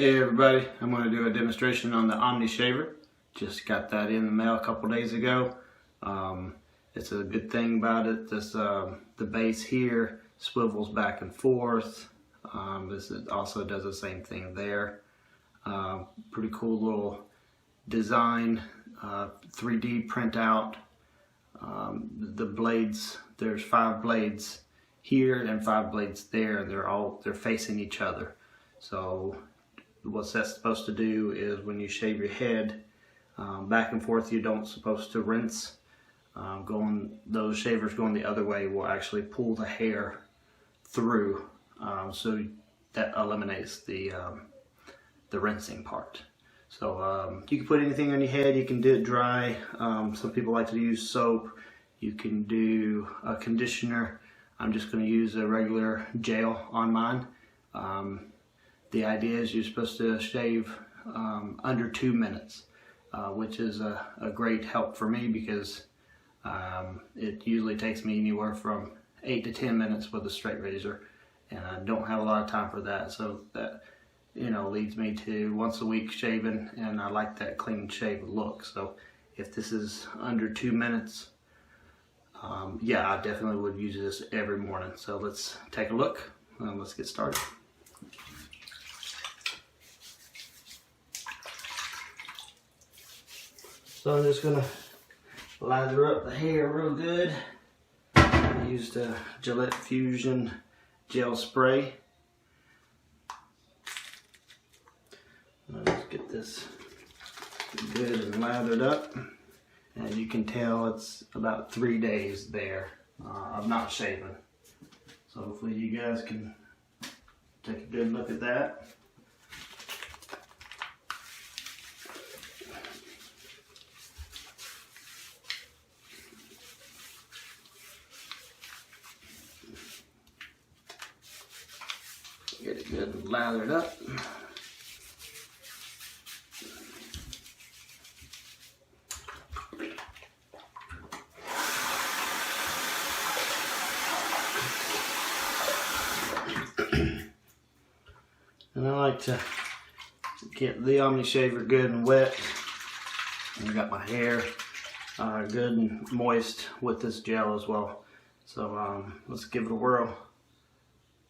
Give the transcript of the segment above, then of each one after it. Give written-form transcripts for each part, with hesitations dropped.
Hey everybody, I'm going to do a demonstration on the OmniShaver. Just got that in the mail a couple days ago. It's a good thing about it. The base here swivels back and forth. This also does the same thing there. Pretty cool little design, 3D printout. The blades, there's 5 blades here and 5 blades there. They're facing each other. So what that's supposed to do is when you shave your head back and forth, you don't supposed to rinse. Those shavers going the other way will actually pull the hair through, so that eliminates the rinsing part. So you can put anything on your head. You can do it dry. Some people like to use soap. You can do a conditioner. I'm just going to use a regular gel on mine. The idea is you're supposed to shave under 2 minutes, which is a great help for me because it usually takes me anywhere from 8 to 10 minutes with a straight razor, and I don't have a lot of time for that. So that leads me to once a week shaving, and I like that clean shave look. So if this is under 2 minutes, yeah, I definitely would use this every morning. So let's take a look. Let's get started. So I'm just gonna lather up the hair real good. I used a Gillette Fusion gel spray. Let's get this good and lathered up. As you can tell, it's about 3 days there of not shaving. So hopefully you guys can take a good look at that. Get it good and lathered up. And I like to get the OmniShaver good and wet. And I got my hair good and moist with this gel as well. So let's give it a whirl.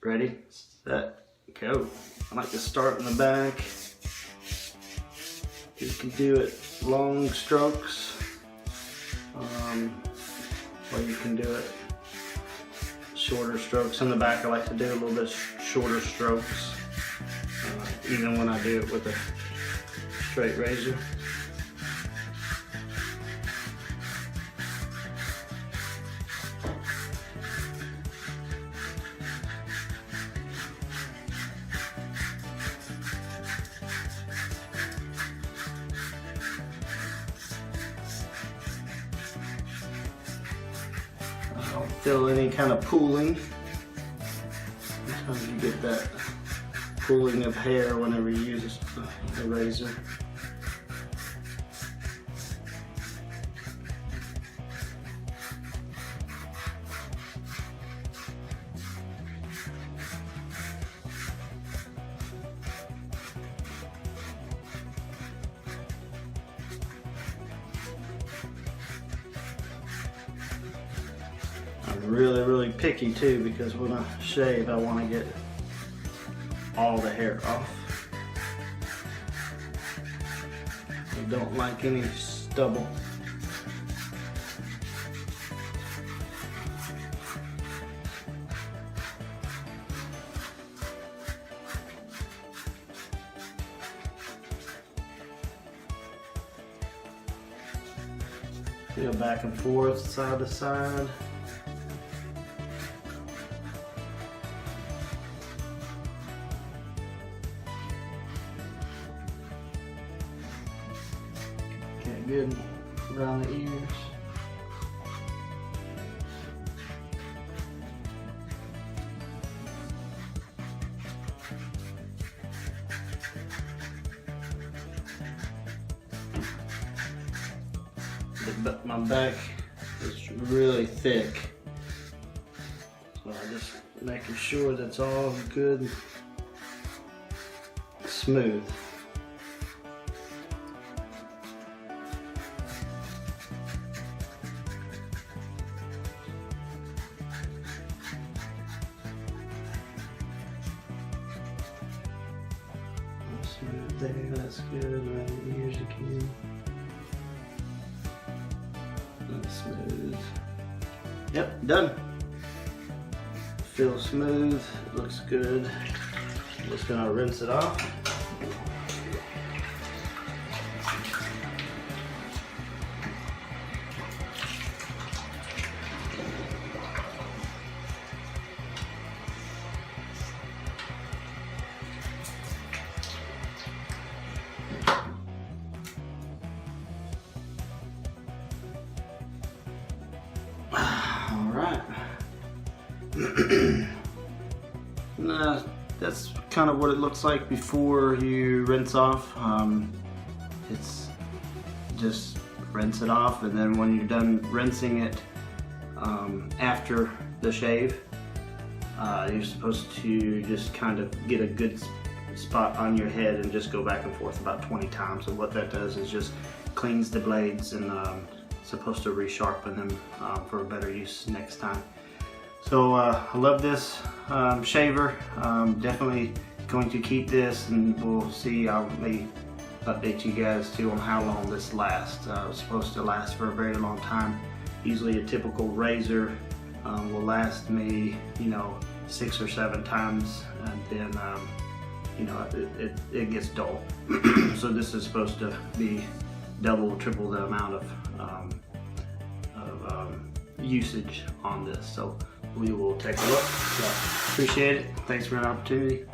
Ready, set, go. I like to start in the back. You can do it long strokes, or you can do it shorter strokes. In the back, I like to do a little bit shorter strokes, even when I do it with a straight razor. I don't feel any kind of pooling. Sometimes you get that pooling of hair whenever you use a razor. I'm really picky too, because when I shave I want to get all the hair off. I don't like any stubble. Go back and forth, side to side. Get good around the ears. My back is really thick, so I'm just making sure that's all good smooth. Smooth there, that's good. Around the ears again. That's smooth. Yep, done. Feels smooth, looks good. I'm just gonna rinse it off. Alright. That's kind of what it looks like before you rinse off. It's just rinse it off, and then when you're done rinsing it after the shave, you're supposed to just kind of get a good spot on your head and just go back and forth about 20 times. And what that does is just cleans the blades and supposed to resharpen them for a better use next time. So I love this shaver. Definitely going to keep this, and we'll see. I may update you guys too on how long this lasts. It's supposed to last for a very long time. Usually a typical razor will last me, 6 or 7 times, and then it gets dull. So this is supposed to be double, triple the amount of usage on this. So we will take a look. So appreciate it. Thanks for an opportunity.